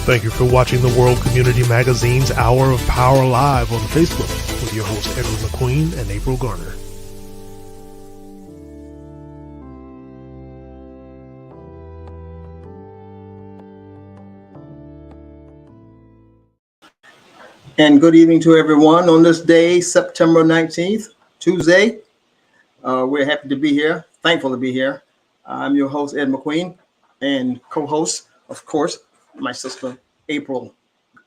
Thank you for watching the World Community Magazine's Hour of Power Live on Facebook with your hosts Edward McQueen and April Garner. And good evening to everyone on this day, September 19th, Tuesday. We're happy to be here, thankful to be here. I'm your host, Ed McQueen, and co-host, of course, my sister, April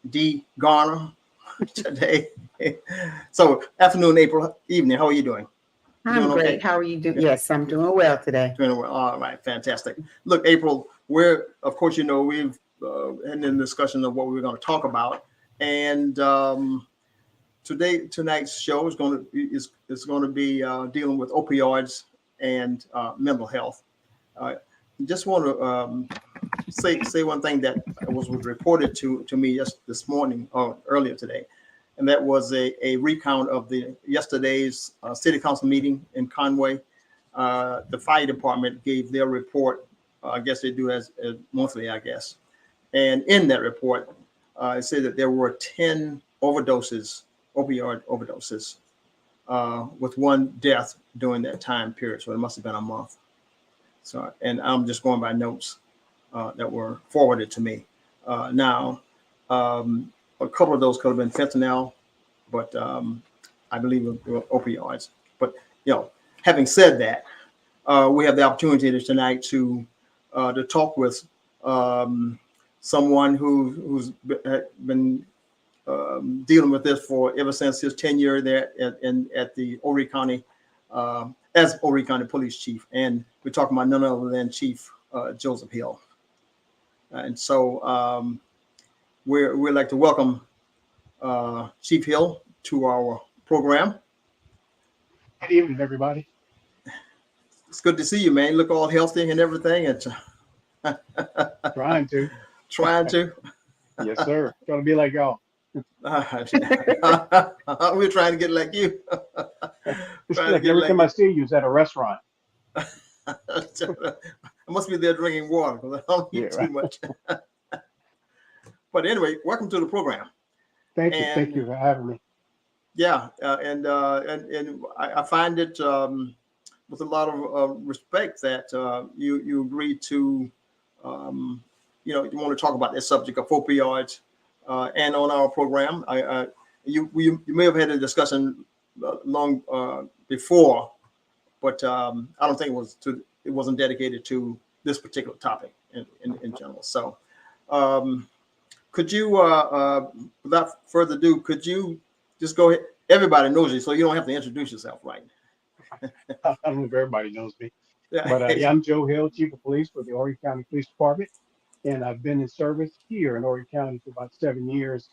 D. Garner, today. So, afternoon, April, evening, how are you doing? I'm great. Okay? How are you doing? Yes, I'm doing well today. Doing well. All right, fantastic. Look, April, we're, of course, you know, we've had a discussion of what we're going to talk about. And tonight's show is going to be dealing with opioids and mental health. just want to say one thing that was reported to me just this morning or earlier today, and that was a recount of the yesterday's city council meeting in Conway. The fire department gave their report. I guess they do as monthly, I guess. And in that report, it said that there were 10 overdoses, opioid overdoses, with one death during that time period. So it must have been a month. So, and I'm just going by notes that were forwarded to me. Now, a couple of those could have been fentanyl, but I believe it were opioids. But having said that, we have the opportunity tonight to talk with someone who's been dealing with this for ever since his tenure there at the Horry County as Horry County Police Chief, and we're talking about none other than Chief Joseph Hill. And so we'd like to welcome Chief Hill to our program. Good evening, everybody. It's good to see you, man. You look all healthy and everything. And Trying to. Trying to. Yes, sir. Gonna be like y'all. We're trying to get like you. It's like every time I see you is at a restaurant. I must be there drinking water because I don't eat too much. But anyway, welcome to the program. Thank you. Thank you for having me. Yeah, and I find it with a lot of respect that you agreed to, you want to talk about this subject of opioids, and on our program. You may have had a discussion long before, but I don't think it wasn't dedicated to this particular topic in general. So, could you, without further ado, could you just go ahead? Everybody knows you, so you don't have to introduce yourself, right? I don't know if everybody knows me, Yeah. but I'm Joe Hill, Chief of Police for the Horry County Police Department, and I've been in service here in Horry County for about 7 years,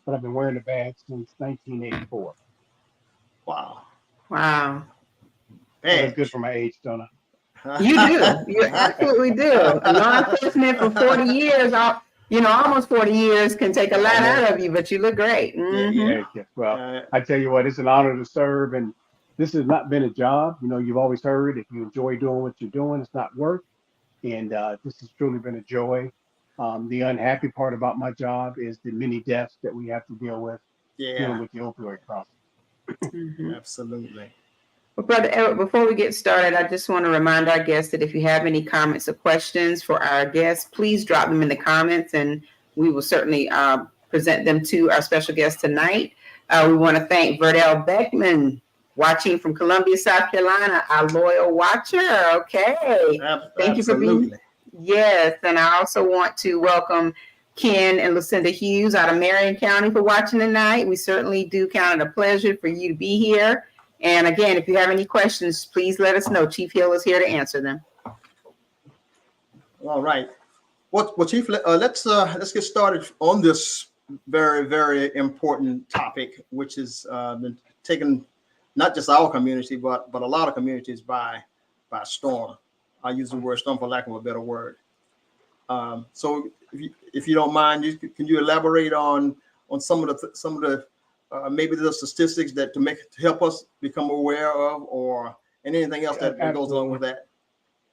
but I've been wearing the badge since 1984. Wow. Wow. I look good for my age, don't I? You do. You absolutely do. Law enforcement for 40 years, almost 40 years can take a lot out of you, but you look great. Mm-hmm. Yeah. Well, I tell you what, it's an honor to serve, and this has not been a job. You've always heard if you enjoy doing what you're doing, it's not work. And this has truly been a joy. The unhappy part about my job is the many deaths that we have to deal with dealing with the opioid crisis. Mm-hmm. Absolutely. Well, Brother Eric, before we get started, I just want to remind our guests that if you have any comments or questions for our guests, please drop them in the comments, and we will certainly present them to our special guest tonight. We want to thank Verdell Beckman, watching from Columbia, South Carolina, our loyal watcher. Okay. Thank you for being. Yes. And I also want to welcome Ken and Lucinda Hughes out of Marion County for watching tonight. We certainly do count it a pleasure for you to be here. And again, if you have any questions, please let us know. Chief Hill is here to answer them. All right. Well, Chief, let's get started on this very, very important topic, which has been taken not just our community, but a lot of communities by storm. I use the word storm for lack of a better word. So, if you don't mind, can you elaborate on some of the maybe the statistics that to help us become aware of, and anything else that goes along with that?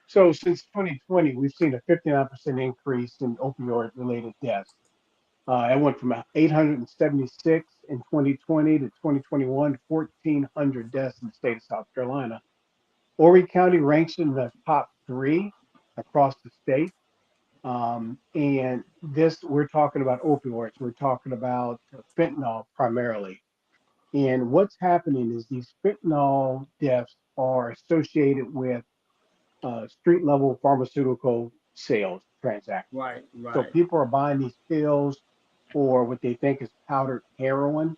So since 2020, we've seen a 59% increase in opioid-related deaths. It went from 876 in 2020 to 2021, 1,400 deaths in the state of South Carolina. Horry County ranks in the top 3 across the state. And this, we're talking about opioids. We're talking about fentanyl primarily. And what's happening is these fentanyl deaths are associated with street level pharmaceutical sales transactions. Right. So people are buying these pills for what they think is powdered heroin,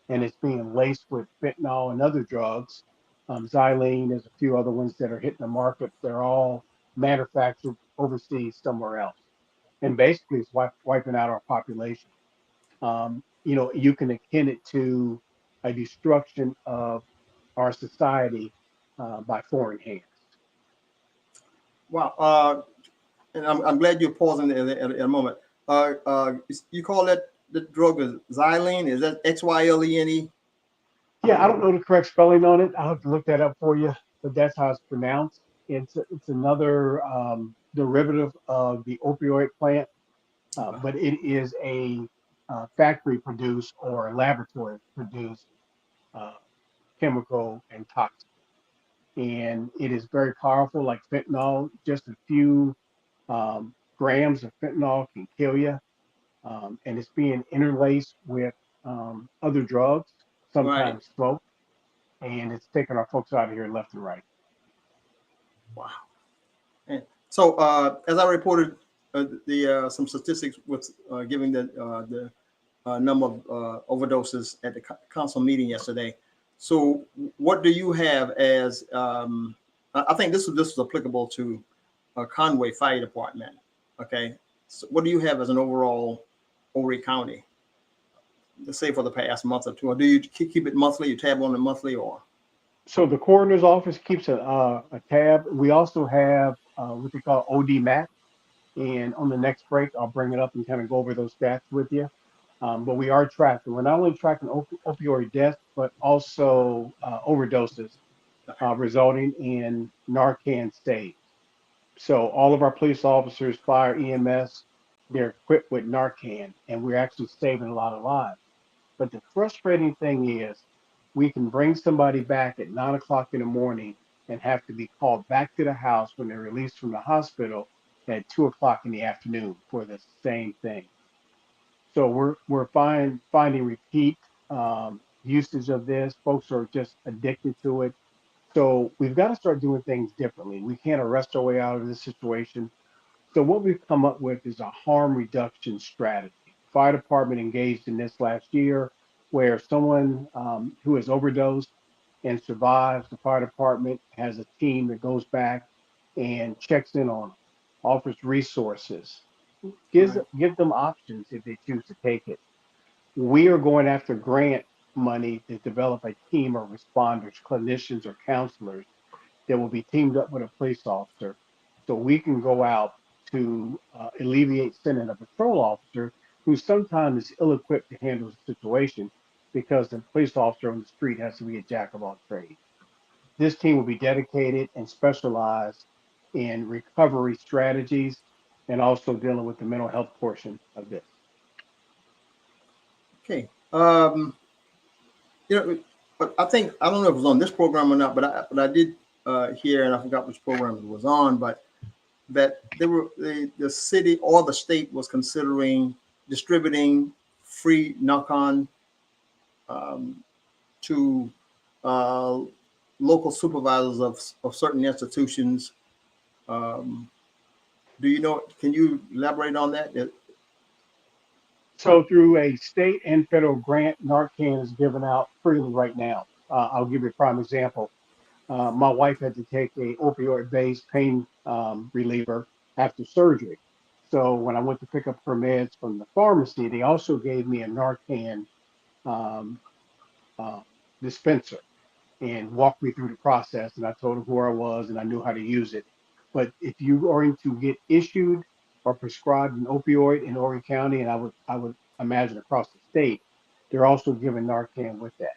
and it's being laced with fentanyl and other drugs. Xylene, there's a few other ones that are hitting the market. They're all manufactured overseas somewhere else. And basically it's wiping out our population. You can akin it to a destruction of our society by foreign hands. Wow. and I'm glad you're pausing at a moment. You call that the drug is xylene? Is that XYLENE? Yeah, I don't know the correct spelling on it. I'll have to look that up for you, but that's how it's pronounced. It's another derivative of the opioid plant, but it is a factory produced or laboratory produced uh, chemical and toxic. And it is very powerful, like fentanyl. Just a few grams of fentanyl can kill you, and it's being interlaced with other drugs, Right. sometimes smoke, and it's taking our folks out of here left and right. Wow. And so, as I reported, the some statistics with giving the number of overdoses at the council meeting yesterday. So, what do you have as? I think this was applicable to Conway Fire Department. Okay, so what do you have as an overall Horry County? Let's say for the past month or two, or do you keep it monthly? You tab on it monthly, or? So the coroner's office keeps a tab. We also have what they call OD map, and on the next break, I'll bring it up and kind of go over those stats with you. But we are tracking. We're not only tracking opioid deaths, but also overdoses resulting in Narcan saves. So all of our police officers, fire, EMS, they're equipped with Narcan, and we're actually saving a lot of lives. But the frustrating thing is we can bring somebody back at 9 o'clock in the morning and have to be called back to the house when they're released from the hospital at 2 o'clock in the afternoon for the same thing. So we're finding repeat usage of this. Folks are just addicted to it. So we've got to start doing things differently. We can't arrest our way out of this situation. So what we've come up with is a harm reduction strategy. Fire department engaged in this last year, where someone who has overdosed and survives, the fire department has a team that goes back and checks in on them, offers resources, Right. give them options if they choose to take it. We are going after grant money to develop a team of responders, clinicians, or counselors that will be teamed up with a police officer so we can go out to alleviate sending a patrol officer who sometimes is ill-equipped to handle the situation because the police officer on the street has to be a jack of all trades. This team will be dedicated and specialized in recovery strategies and also dealing with the mental health portion of this. Okay. You know, but I think I don't know if it was on this program or not, but I did hear, and I forgot which program it was on, but that the city or the state was considering distributing free Narcan um, to uh, local supervisors of certain institutions. Um, do you know? Can you elaborate on that? So through a state and federal grant, Narcan is given out freely right now. I'll give you a prime example. My wife had to take a opioid-based pain reliever after surgery. So when I went to pick up her meds from the pharmacy, they also gave me a Narcan um, uh, dispenser and walked me through the process. And I told them who I was and I knew how to use it. But if you are going to get issued or prescribed an opioid in Horry County, and I would imagine across the state, they're also giving Narcan with that.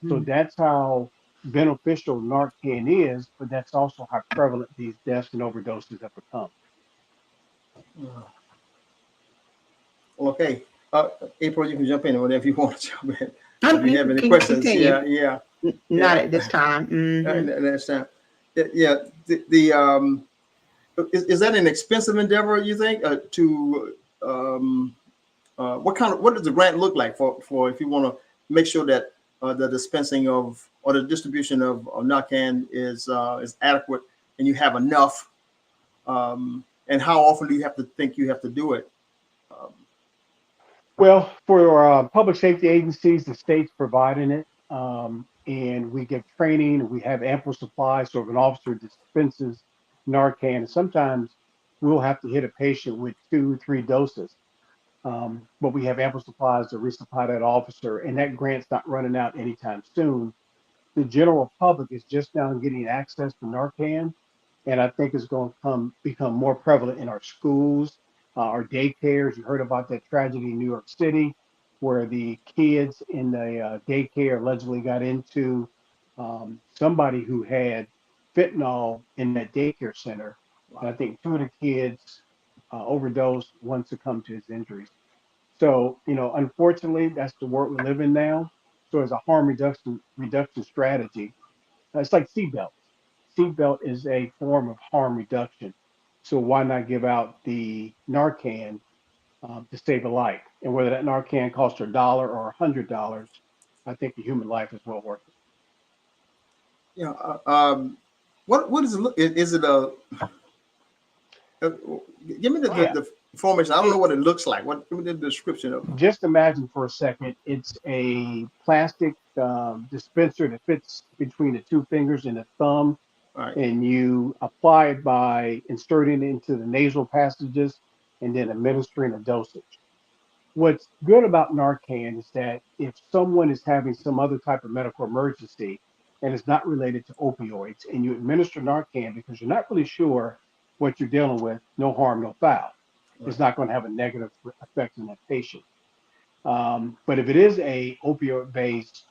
So that's how beneficial Narcan is, but that's also how prevalent these deaths and overdoses have become. Okay. April, you can jump in whenever you want to jump in. If you You have any can questions, continue. yeah. Not at this time. That's time. Yeah. Is that an expensive endeavor? You think to what does the grant look like for if you want to make sure that the dispensing of or the distribution of Narcan is adequate and you have enough, and how often do you have to think you have to do it? Um, Well, for public safety agencies, the state's providing it, and we give training. We have ample supplies. So if an officer dispenses Narcan, sometimes we'll have to hit a patient with 2, 3 doses. But we have ample supplies to resupply that officer, and that grant's not running out anytime soon. The general public is just now getting access to Narcan, And I think it's going to become more prevalent in our schools, our daycares. You heard about that tragedy in New York City, where the kids in the daycare allegedly got into somebody who had fentanyl in that daycare center. And I think two of the kids overdosed, one succumbed to his injuries. So, unfortunately, that's the world we live in now. So as a harm reduction strategy, it's like seatbelts. Seatbelt is a form of harm reduction. So why not give out the Narcan to save a life? And whether that Narcan costs $1 or $100, I think the human life is well worth it. Yeah. What is it? Is it a? Give me the formation. I don't know what it looks like. Give me the description of it. Just imagine for a second, it's a plastic dispenser that fits between the two fingers and the thumb, Right. and you apply it by inserting it into the nasal passages and then administering a dosage. What's good about Narcan is that if someone is having some other type of medical emergency and it's not related to opioids, and you administer Narcan because you're not really sure what you're dealing with, no harm, no foul. It's not going to have a negative effect on that patient. But if it is a opioid-based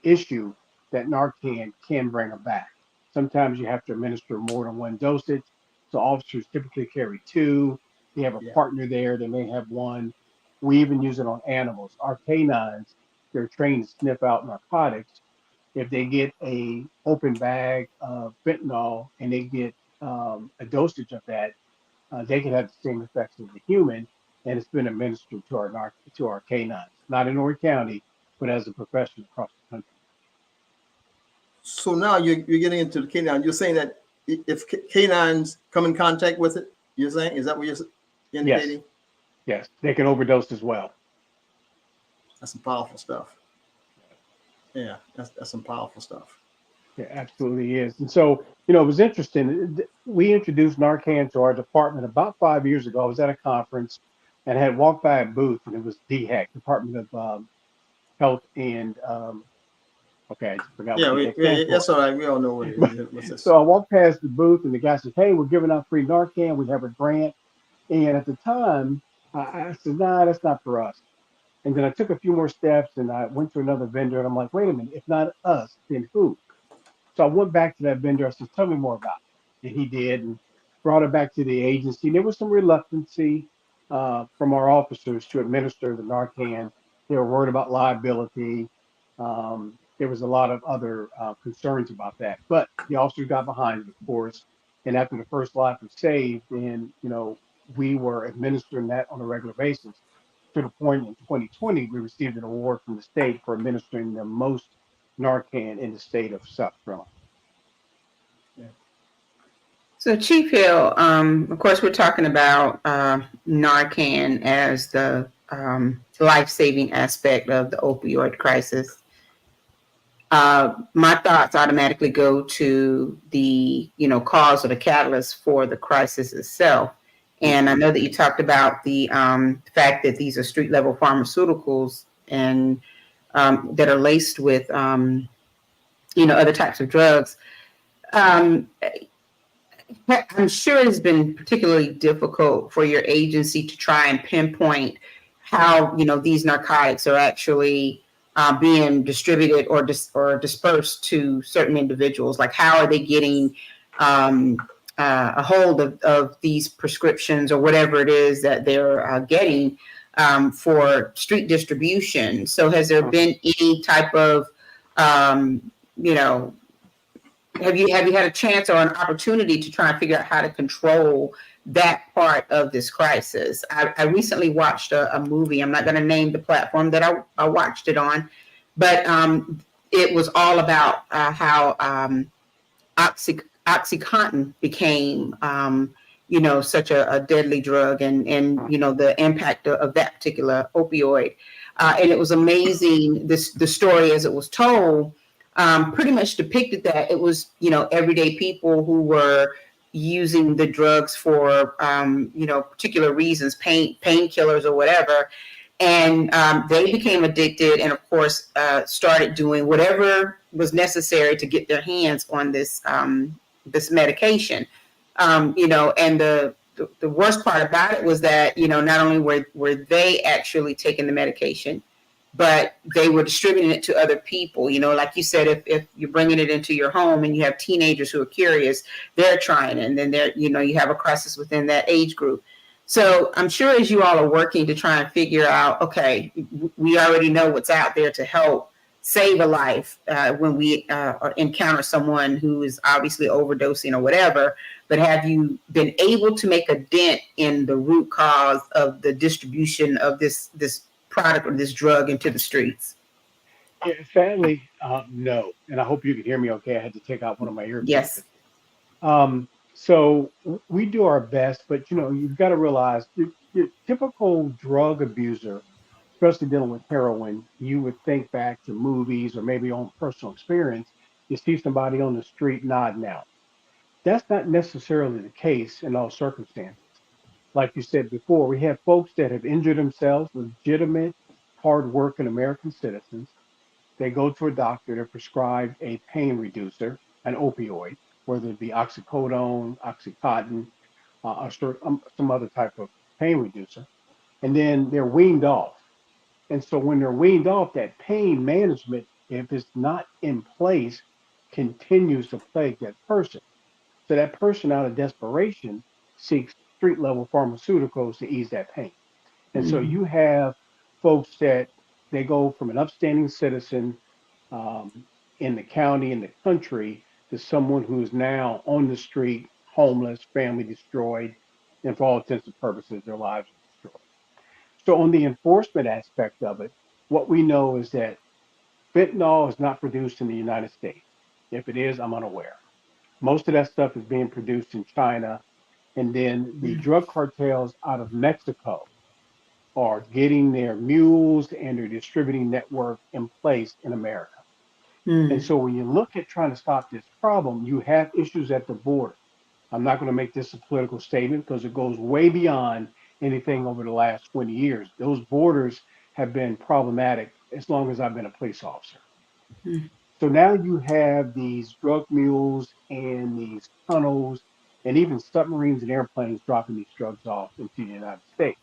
issue, that Narcan can bring them back. Sometimes you have to administer more than one dosage. So officers typically carry two. They have a partner there. They may have one. We even use it on animals. Our canines, they're trained to sniff out narcotics. If they get a open bag of fentanyl and they get a dosage of that, they can have the same effects as the human, and it's been administered to our canines, not in Horry County, but as a profession across the country. So now you're getting into the canine. You're saying that if canines come in contact with it, you're saying, is that what you're indicating? Yes, they can overdose as well. That's some powerful stuff. Yeah, that's some powerful stuff. Yeah, absolutely is. And so, it was interesting. We introduced Narcan to our department about 5 years ago. I was at a conference and had walked by a booth, and it was DHEC, Department of Health and okay, I just forgot what DHEC stands for. That's all right. We all know what it is. What's this? So I walked past the booth, and the guy says, "Hey, we're giving out free Narcan. We have a grant." And at the time, I said, "Nah, that's not for us." And then I took a few more steps, and I went to another vendor, and I'm like, "Wait a minute, if not us, then who?" So I went back to that vendor. I said, "Tell me more about it." And he did, and brought it back to the agency. There was some reluctancy from our officers to administer the Narcan. They were worried about liability. There was a lot of other concerns about that. But the officers got behind it, of course. And after the first life was saved, then, we were administering that on a regular basis, to the point in 2020, we received an award from the state for administering the most Narcan in the state of South Carolina. So Chief Hill, of course, we're talking about Narcan as the life-saving aspect of the opioid crisis. My thoughts automatically go to the, cause or the catalyst for the crisis itself. And I know that you talked about the fact that these are street-level pharmaceuticals and that are laced with, other types of drugs. I'm sure it's been particularly difficult for your agency to try and pinpoint how, these narcotics are actually being distributed or dispersed to certain individuals. Like, how are they getting a hold of these prescriptions or whatever it is that they're getting for street distribution? So has there been any type of, have you had a chance or an opportunity to try and figure out how to control that part of this crisis? I recently watched a movie. I'm not going to name the platform that I watched it on, but it was all about how OxyContin became, such a deadly drug, and the impact of that particular opioid. And it was amazing. The story as it was told pretty much depicted that it was, everyday people who were using the drugs for, particular reasons, painkillers or whatever. And they became addicted and, of course, started doing whatever was necessary to get their hands on this this medication. And the worst part about it was that, not only were they actually taking the medication, but they were distributing it to other people. Like you said, if you're bringing it into your home and you have teenagers who are curious, they're trying it, and then you have a crisis within that age group. So I'm sure as you all are working to try and figure out, okay, we already know what's out there to help save a life when we encounter someone who is obviously overdosing or whatever. But have you been able to make a dent in the root cause of the distribution of this product or this drug into the streets? Yeah, sadly, no. And I hope you can hear me okay. I had to take out one of my Yes. earpieces. So we do our best, but you've got to realize your typical drug abuser, especially dealing with heroin, you would think back to movies or maybe on personal experience. You see somebody on the street nodding out. That's not necessarily the case in all circumstances. Like you said before, we have folks that have injured themselves, legitimate, hardworking American citizens. They go to a doctor, they're prescribed a pain reducer, an opioid, whether it be oxycodone, oxycontin, some other type of pain reducer, and then they're weaned off. And so when they're weaned off, that pain management, if it's not in place, continues to plague that person. So that person, out of desperation, seeks street level pharmaceuticals to ease that pain. And so Mm-hmm. you have folks that they go from an upstanding citizen in the county, in the country, to someone who is now on the street, homeless, family destroyed, and for all intents and purposes, their lives are destroyed. So, on the enforcement aspect of it, what we know is that fentanyl is not produced in the United States. If it is, I'm unaware. Most of that stuff is being produced in China, and then the drug cartels out of Mexico are getting their mules and their distributing network in place in America. And Mm-hmm. so when you look at trying to stop this problem, you have issues at the border. I'm not going to make this a political statement because it goes way beyond anything over the last 20 years. Those borders have been problematic as long as I've been a police officer. So now you have these drug mules and these tunnels and even submarines and airplanes dropping these drugs off into the United States.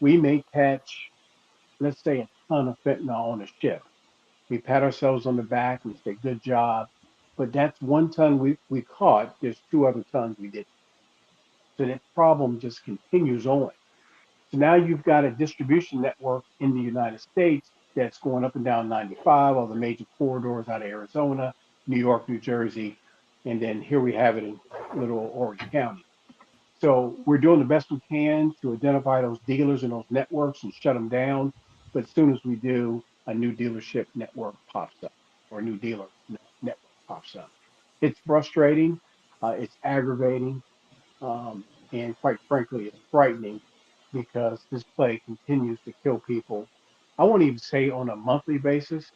We may catch, let's say, a ton of fentanyl on a ship. We pat ourselves on the back, we say, good job. But that's 1 ton we caught. There's 2 other tons we didn't. So that problem just continues on. So now you've got a distribution network in the United States that's going up and down 95, all the major corridors out of Arizona, New York, New Jersey, and then here we have it in little Horry County. So we're doing the best we can to identify those dealers and those networks and shut them down. But as soon as we do, a new dealership network pops up or a new dealer network pops up. It's frustrating. It's aggravating. And quite frankly, it's frightening because this plague continues to kill people. I won't even say on a monthly basis.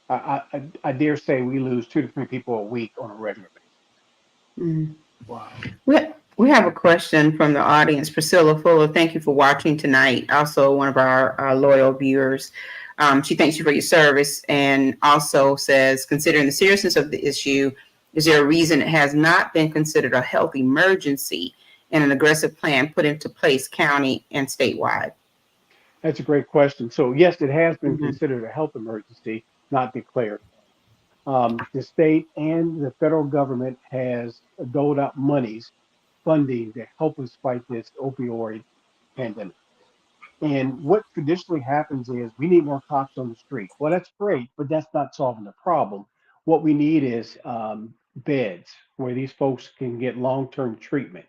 I dare say we lose 2 to 3 people a week on a regular basis. Mm-hmm. Wow. We have a question from the audience. Priscilla Fuller, thank you for watching tonight. Also, one of our loyal viewers. She thanks you for your service and also says, considering the seriousness of the issue, is there a reason it has not been considered a health emergency and an aggressive plan put into place county and statewide? That's a great question. So yes, it has been Mm-hmm. considered a health emergency, not declared. The state and the federal government has doled out monies, funding to help us fight this opioid pandemic. And what traditionally happens is we need more cops on the street. Well, that's great, but that's not solving the problem. What we need is beds where these folks can get long-term treatment.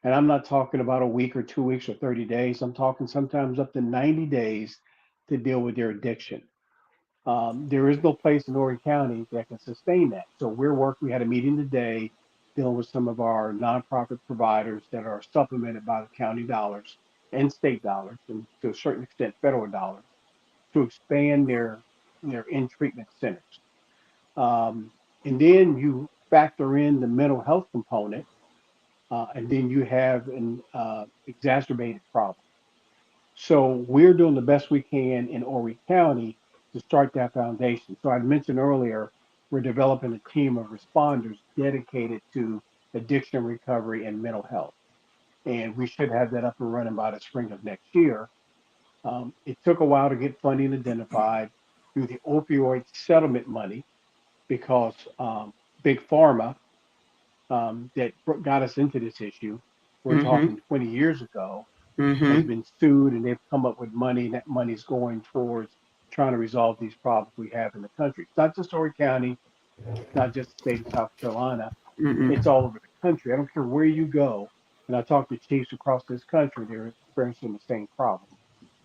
And I'm not talking about a week or 2 weeks or 30 days. I'm talking sometimes up to 90 days to deal with their addiction. There is no place in Horry County that can sustain that. So we had a meeting today dealing with some of our nonprofit providers that are supplemented by the county dollars and state dollars, and to a certain extent federal dollars, to expand their in treatment centers. Um, and then you factor in the mental health component, and then you have an exacerbated problem. So we're doing the best we can in Horry County to start that foundation. So I mentioned earlier, we're developing a team of responders dedicated to addiction recovery, and mental health. And we should have that up and running by the spring of next year. It took a while to get funding identified through the opioid settlement money because Big Pharma that got us into this issue, we're Mm-hmm. talking 20 years ago, has Mm-hmm. been sued and they've come up with money, and that money's going towards trying to resolve these problems we have in the country. It's not just Horry County, it's not just the state of South Carolina, it's Mm-hmm. all over the country. I don't care where you go. And I talk to chiefs across this country, they're experiencing the same problem.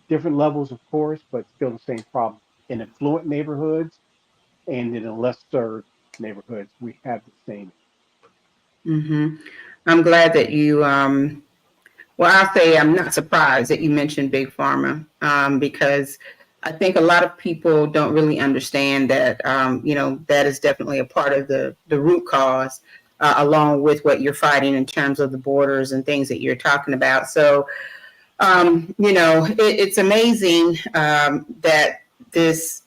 Different levels, of course, but still the same problem. In affluent neighborhoods and in the less served neighborhoods, we have the same. Mm-hmm. I'm glad that you well, I'll say I'm not surprised that you mentioned Big Pharma, because I think a lot of people don't really understand that, that is definitely a part of the root cause, along with what you're fighting in terms of the borders and things that you're talking about. So, it's amazing that this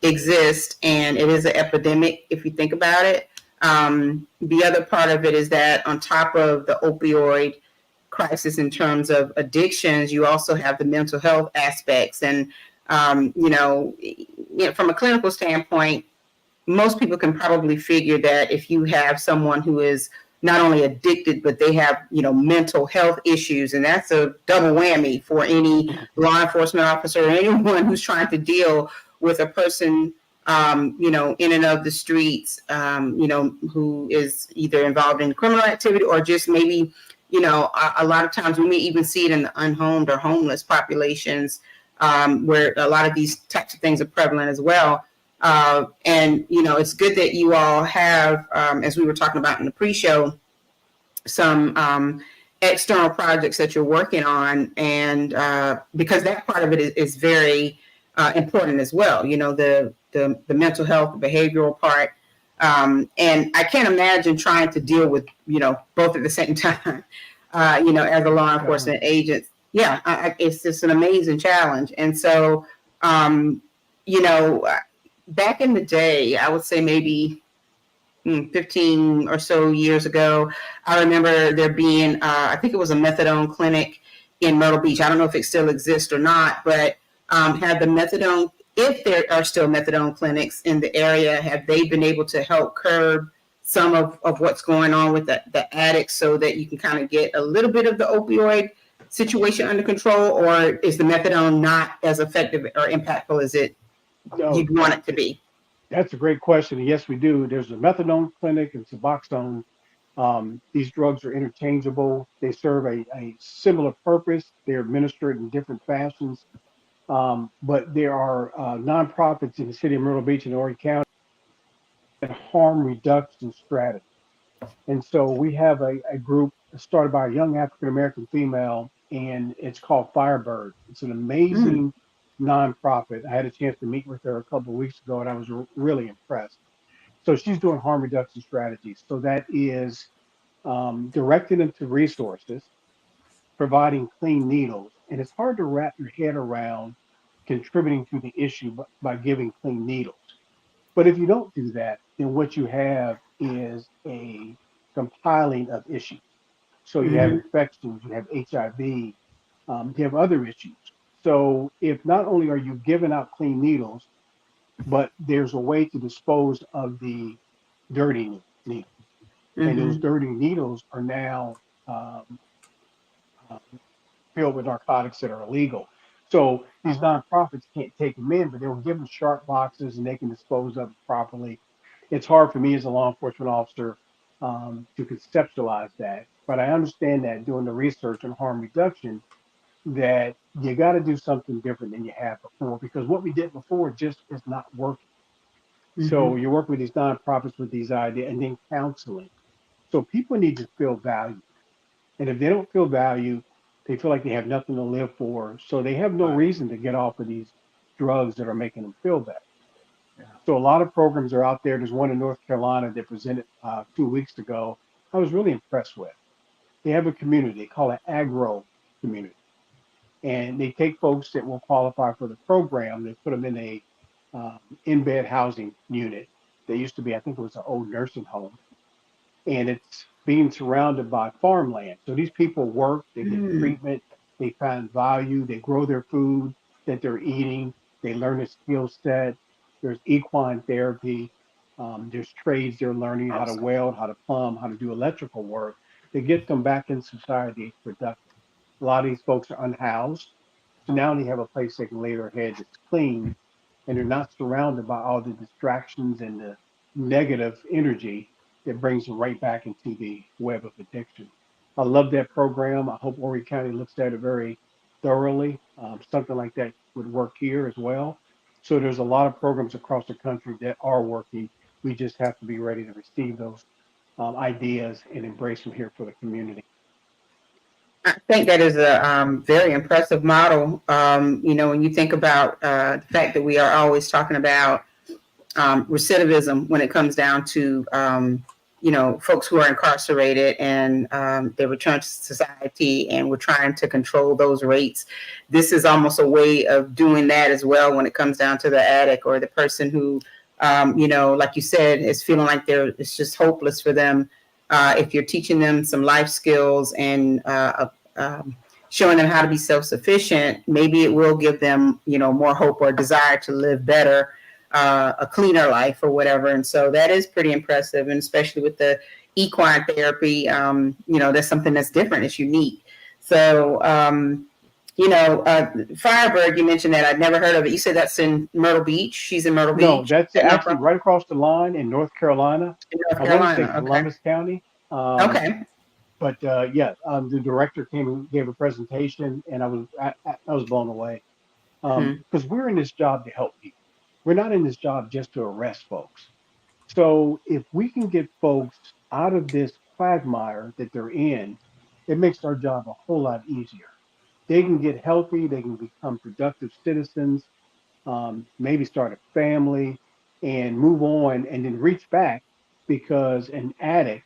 exists, and it is an epidemic if you think about it. The other part of it is that on top of the opioid crisis in terms of addictions, you also have the mental health aspects. And, from a clinical standpoint, most people can probably figure that if you have someone who is not only addicted, but they have, mental health issues, and that's a double whammy for any law enforcement officer or anyone who's trying to deal with a person, in and of the streets, who is either involved in criminal activity or just maybe, a lot of times we may even see it in the unhomed or homeless populations, where a lot of these types of things are prevalent as well. And it's good that you all have, as we were talking about in the pre-show, some external projects that you're working on, and because that part of it is very important as well. The mental health, the behavioral part, and I can't imagine trying to deal with both at the same time. As a law enforcement agent, yeah, it's just an amazing challenge. And so, you know, back in the day, I would say maybe 15 or so years ago, I remember there being, I think it was a methadone clinic in Myrtle Beach. I don't know if it still exists or not, but had the methadone, if there are still methadone clinics in the area, have they been able to help curb some of what's going on with the addicts so that you can kind of get a little bit of the opioid situation under control? Or is the methadone not as effective or impactful as No, you'd want it to be? that's a great question. Yes, we do. There's a methadone clinic and Suboxone. These drugs are interchangeable. They serve a similar purpose. They're administered in different fashions. But there are nonprofits in the city of Myrtle Beach and Horry County that harm reduction strategy. And so we have a group started by a young African American female, and it's called Firebird. It's an Mm, amazing nonprofit. I had a chance to meet with her a couple of weeks ago, and I was really impressed. So she's doing harm reduction strategies. So that is directing them to resources, providing clean needles. And it's hard to wrap your head around contributing to the issue by giving clean needles. But if you don't do that, then what you have is a compiling of issues. So you have mm-hmm, infections, you have HIV, you have other issues. So if not only are you giving out clean needles, but there's a way to dispose of the dirty needles. And those mm-hmm, dirty needles are now um, um, filled with narcotics that are illegal. So these nonprofits can't take them in, but they'll give them sharp boxes and they can dispose of it properly. It's hard for me as a law enforcement officer to conceptualize that, but I understand that doing the research on harm reduction, that you got to do something different than you have before, because what we did before just is not working. mm-hmm, So you're working with these nonprofits with these ideas and then counseling. So people need to feel valued. And if they don't feel valued, they feel like they have nothing to live for. So they have no reason to get off of these drugs that are making them feel better. So a lot of programs are out there. There's one in North Carolina that presented 2 weeks ago. I was really impressed with. They have a community. They call it agro community. And they take folks that will qualify for the program. They put them in a in-bed housing unit. They used to be, I think it was an old nursing home. And it's being surrounded by farmland. So these people work, they get Mm. treatment, they find value, they grow their food that they're eating, they learn a skill set. There's equine therapy. There's trades they're learning how to Awesome. weld, how to plumb, how to do electrical work to get them back in society as productive. A lot of these folks are unhoused. So now they have a place they can lay their head that's clean and they're not surrounded by all the distractions and the negative energy that brings them right back into the web of addiction. I love that program. I hope Horry County looks at it very thoroughly. Something like that would work here as well. So there's a lot of programs across the country that are working. We just have to be ready to receive those ideas and embrace them here for the community. I think that is a very impressive model. When you think about the fact that we are always talking about recidivism when it comes down to, folks who are incarcerated and they return to society, and we're trying to control those rates. This is almost a way of doing that as well when it comes down to the addict or the person who, like you said, is feeling like it's just hopeless for them. If you're teaching them some life skills and showing them how to be self-sufficient, maybe it will give them, more hope or desire to live better, a cleaner life or whatever. And so that is pretty impressive. And especially with the equine therapy, that's something that's different. It's unique. So, Firebird, you mentioned that. I'd never heard of it. You said that's in Myrtle Beach. She's in Myrtle No, Beach. that's Is that actually right across the line in North Carolina. in North I want to say Carolina? Okay. Columbus County. Okay. But the director came and gave a presentation, and I was blown away Hmm. because we're in this job to help people. We're not in this job just to arrest folks. So if we can get folks out of this quagmire that they're in, it makes our job a whole lot easier. They can get healthy, they can become productive citizens, maybe start a family and move on and then reach back because an addict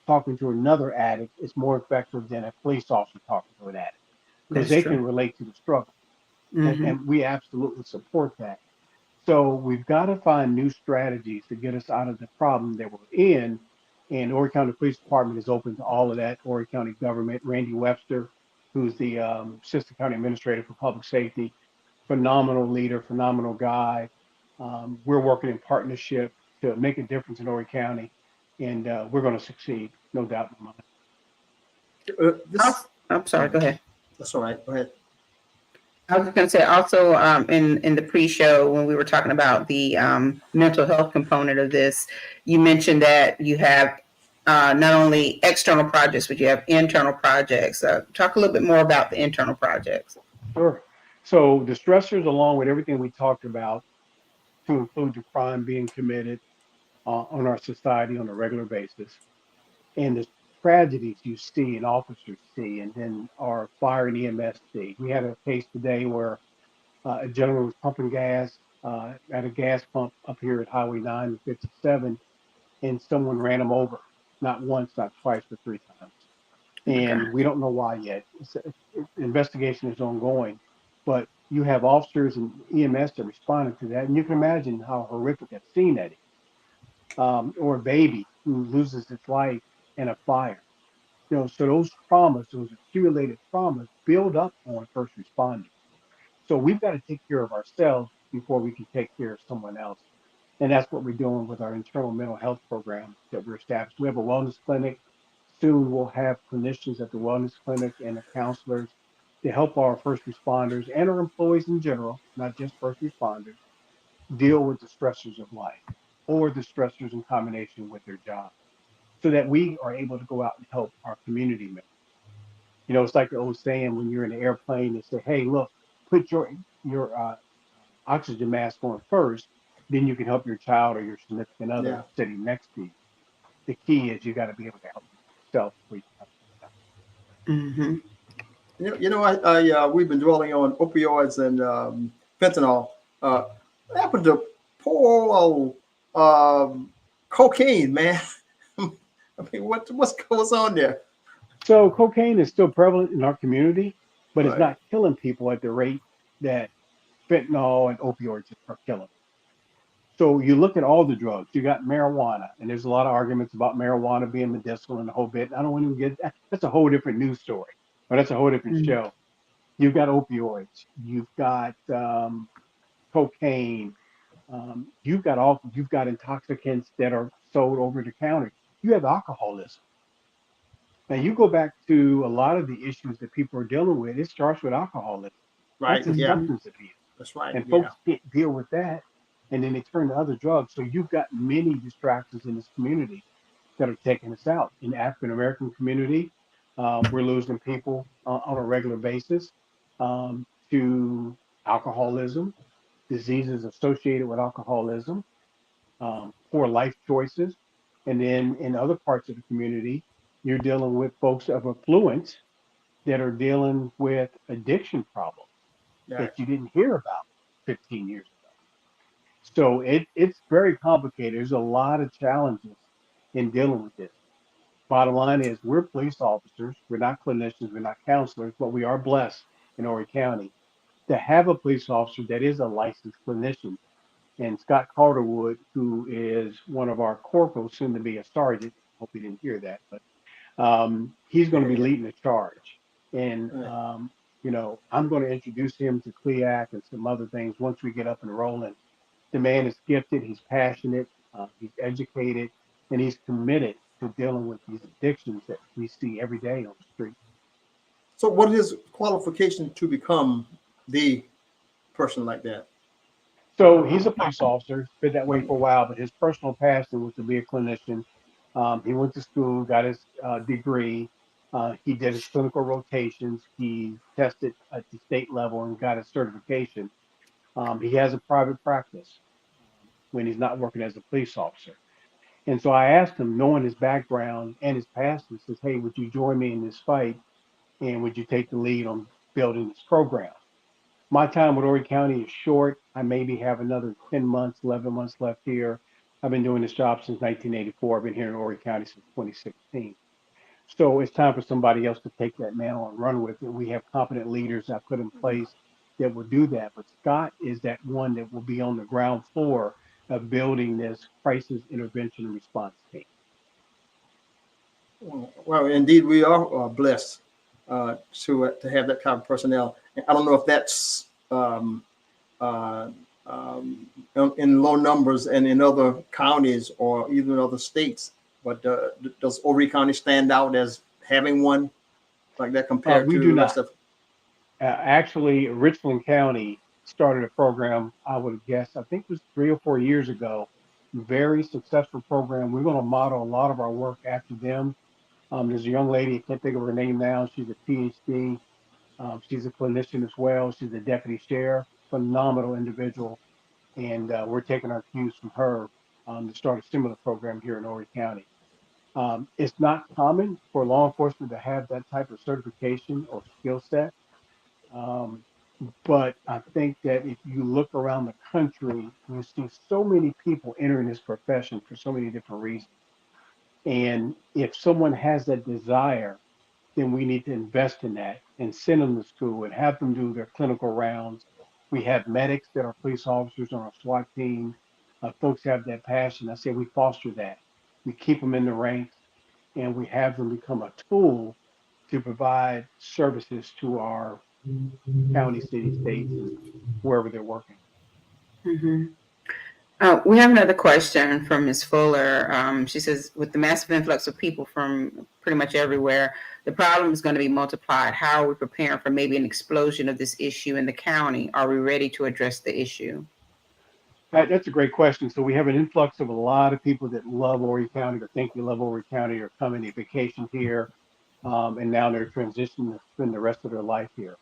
talking to another addict is more effective than a police officer talking to an addict because That's they true. can relate to the struggle. And, Hmm. and we absolutely support that. So we've got to find new strategies to get us out of the problem that we're in. And Horry County Police Department is open to all of that. Horry County government, Randy Webster, who's the Assistant County Administrator for Public Safety, phenomenal leader, phenomenal guy. We're working in partnership to make a difference in Horry County, and we're going to succeed, no doubt in my mind. I'm sorry. Go ahead. That's all right. Go ahead. I was going to say also in the pre-show when we were talking about the mental health component of this, you mentioned that you have not only external projects, but you have internal projects. Talk a little bit more about the internal projects. Sure. So the stressors, along with everything we talked about, to include the crime being committed on our society on a regular basis, and the tragedies you see and officers see, and then our fire and EMS see. We had a case today where a gentleman was pumping gas at a gas pump up here at Highway 9 and 57, and someone ran him over, not once, not twice, but three times. Oh my And God. we don't know why yet. Investigation is ongoing, but you have officers and EMS that responded to that, and you can imagine how horrific a scene that is. Or a baby who loses its life in a fire. So those traumas, those accumulated traumas, build up on first responders. So we've got to take care of ourselves before we can take care of someone else. And that's what we're doing with our internal mental health program that we're established. We have a wellness clinic. Soon we'll have clinicians at the wellness clinic and the counselors to help our first responders and our employees in general, not just first responders, deal with the stressors of life or the stressors in combination with their job so that we are able to go out and help our community members. It's like the old saying when you're in an airplane, they say, hey, look, put your oxygen mask on first, then you can help your child or your significant other Yeah. sitting next to you. The key is you got to be able to help yourself before you can help someone else. Hmm. We've been dwelling on opioids and fentanyl. What happened to poor old cocaine, man? I mean, what's goes on there? So cocaine is still prevalent in our community, but it's Right. not killing people at the rate that fentanyl and opioids are killing. So you look at all the drugs. You got marijuana, and there's a lot of arguments about marijuana being medicinal and the whole bit. I don't want to get that. That's a whole different news story, or that's a whole different Mhm. show. You've got opioids. You've got cocaine. You've got intoxicants that are sold over the counter. You have alcoholism. Now you go back to a lot of the issues that people are dealing with. It starts with alcoholism. That's Right. a Yeah. Mhm. substance abuse, That's right. and Yeah. folks can't deal with that, and then they turn to other drugs. So you've got many distractions in this community that are taking us out. In the African American community, we're losing people on a regular basis to alcoholism, diseases associated with alcoholism, poor life choices. And then in other parts of the community, you're dealing with folks of affluence that are dealing with addiction problems Right. that you didn't hear about 15 years ago. So it's very complicated. There's a lot of challenges in dealing with this. Bottom line is we're police officers. We're not clinicians. We're not counselors, but we are blessed in Horry County to have a police officer that is a licensed clinician. And Scott Calderwood, who is one of our corporals, soon to be a sergeant. Hope he didn't hear that, but he's going to be leading the charge. And Right. I'm going to introduce him to CLEAC and some other things once we get up and rolling. The man is gifted. He's passionate. He's educated, and he's committed to dealing with these addictions that we see every day on the street. So, what is his qualification to become the person like that? So he's a police officer. He's been that way for a while, but his personal passion was to be a clinician. He went to school, got his degree. He did his clinical rotations. He tested at the state level and got his certification. He has a private practice when he's not working as a police officer. And so I asked him, knowing his background and his past, and says, "Hey, would you join me in this fight? And would you take the lead on building this program?" My time with Horry County is short. I maybe have another 10 months, 11 months left here. I've been doing this job since 1984. I've been here in Horry County since 2016. So it's time for somebody else to take that mantle and run with it. We have competent leaders I put in place that will do that. But Scott is that one that will be on the ground floor of building this crisis intervention and response team. Well, indeed, we are blessed to have that kind of personnel. I don't know if that's uh, in low numbers and in other counties or even other states, but does Horry County stand out as having one like that compared We to do the rest not. of? Actually, Richland County started a program, I would guess, I think it was 3 or 4 years ago. Very successful program. We're going to model a lot of our work after them. There's a young lady, I can't think of her name now. She's a PhD. She's a clinician as well. She's a deputy sheriff, phenomenal individual. And we're taking our cues from her to start a similar program here in Horry County. It's not common for law enforcement to have that type of certification or skill set. Um, but I think that if you look around the country, you see so many people entering this profession for so many different reasons. And if someone has that desire, then we need to invest in that and send them to school and have them do their clinical rounds. We have medics that are police officers on our SWAT team. Folks have that passion. I say we foster that. We keep them in the ranks and we have them become a tool to provide services to our county, city, states, and wherever they're working. Mhm. We have another question from Ms. Fuller. She says, with the massive influx of people from pretty much everywhere, the problem is going to be multiplied. How are we preparing for maybe an explosion of this issue in the county? Are we ready to address the issue? That's a great question. So we have an influx of a lot of people that love Horry County or think they love Horry County or coming to vacation here, and now they're transitioning to spend the rest of their life here.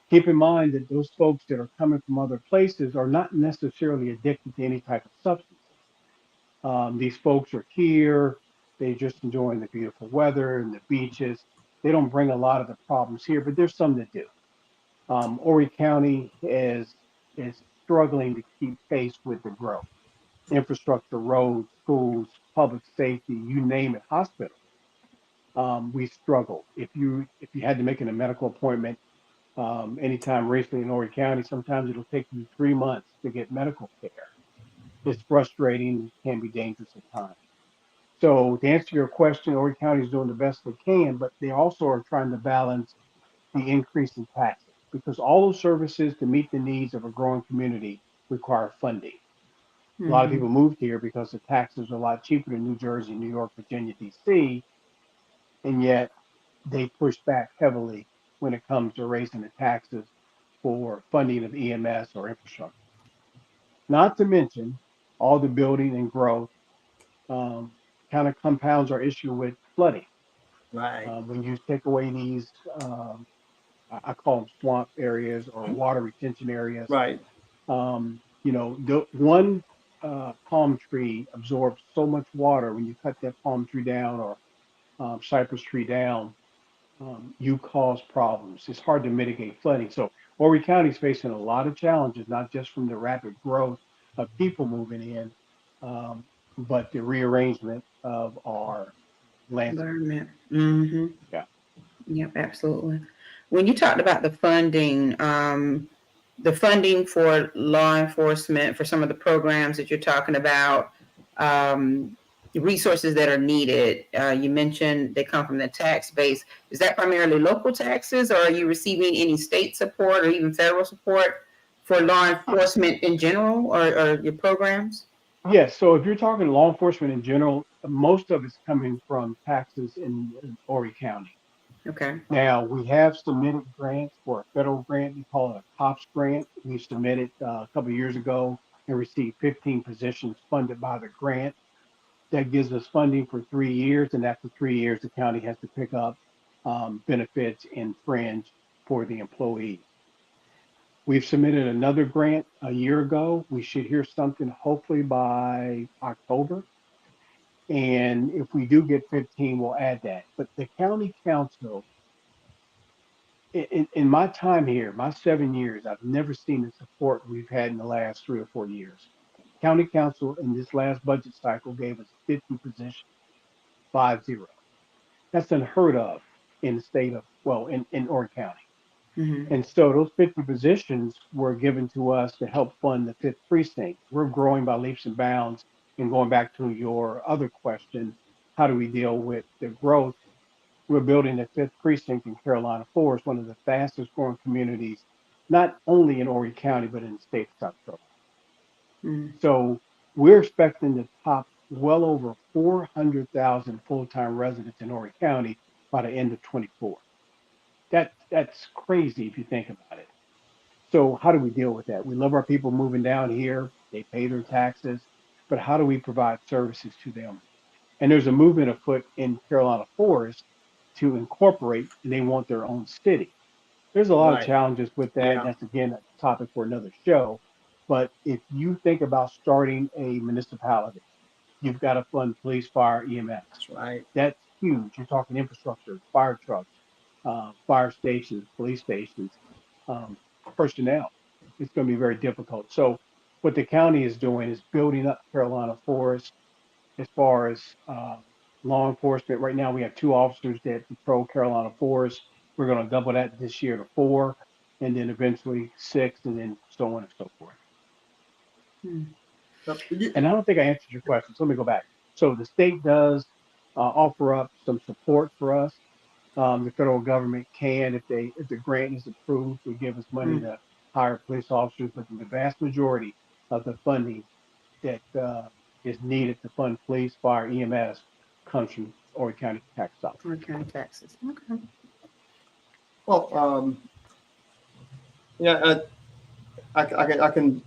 Keep in mind that those folks that are coming from other places are not necessarily addicted to any type of substances. These folks are here, they just enjoying the beautiful weather and the beaches. They don't bring a lot of the problems here, but there's some that do. Horry County is struggling to keep pace with the growth. Infrastructure, roads, schools, public safety, you name it, hospitals. We struggle. If you had to make a medical appointment anytime recently in Horry County, sometimes it'll take you 3 months to get medical care. It's frustrating, can be dangerous at times. So to answer your question, Horry County is doing the best they can, but they also are trying to balance the increase in taxes because all those services to meet the needs of a growing community require funding. A lot of Mhm. people moved here because the taxes are a lot cheaper than New Jersey, New York, Virginia, DC, and yet they push back heavily when it comes to raising the taxes for funding of EMS or infrastructure. Not to mention all the building and growth um, kind of compounds our issue with flooding. Right. When you take away these, I call them swamp areas or water retention areas, Right. the one palm tree absorbs so much water. When you cut that palm tree down or cypress tree down, you cause problems. It's hard to mitigate flooding. So Horry County is facing a lot of challenges, not just from the rapid growth of people moving in, um, but the rearrangement of our landscape. Environment. Mm-hmm. Yeah. Yep, absolutely. When you talked about the funding for law enforcement for some of the programs that you're talking about, the resources that are needed, you mentioned they come from the tax base. Is that primarily local taxes, or are you receiving any state support or even federal support for law enforcement in general, or your programs? Yes. So if you're talking law enforcement in general, most of it's coming from taxes in Horry County. Okay. Now, we have submitted grants for a federal grant. We call it a COPS grant. We submitted a couple of years ago and received 15 positions funded by the grant. That gives us funding for 3 years, and after 3 years, the county has to pick up benefits and fringe for the employees. We've submitted another grant a year ago. We should hear something hopefully by October. And if we do get 15, we'll add that. But the county council, in my time here, my 7 years, I've never seen the support we've had in the last 3 or 4 years. County council in this last budget cycle gave us 50 positions, 50. That's unheard of in the state of, well, in Horry County. Mm-hmm. And so those 50 positions were given to us to help fund the fifth precinct. We're growing by leaps and bounds. And going back to your other question, how do we deal with the growth? We're building the fifth precinct in Carolina Forest, one of the fastest growing communities, not only in Horry County, but in the state of South Carolina. Mm-hmm. So we're expecting to top well over 400,000 full-time residents in Horry County by the end of 24. That's crazy if you think about it. So how do we deal with that? We love our people moving down here. They pay their taxes, but how do we provide services to them? And there's a movement afoot in Carolina Forest to incorporate, and they want their own city. There's a lot of Right. challenges with that. And Yeah. that's again a topic for another show. But if you think about starting a municipality, you've got to fund police, fire, EMS. That's right. That's huge. You're talking infrastructure, fire trucks, fire stations, police stations, um, personnel. It's going to be very difficult. So what the county is doing is building up Carolina Forest as far as law enforcement. Right now, we have 2 officers that patrol Carolina Forest. We're going to double that this year to 4, and then eventually 6, and then so on and so forth. And I don't think I answered your question. So let me go back. So the state does offer up some support for us. The federal government can, if the grant is approved, will give us money Mm-hmm. to hire police officers. But the vast majority of the funding that is needed to fund police, fire, EMS comes from Horry County tax dollars. Okay, taxes. Okay. Well, yeah, I can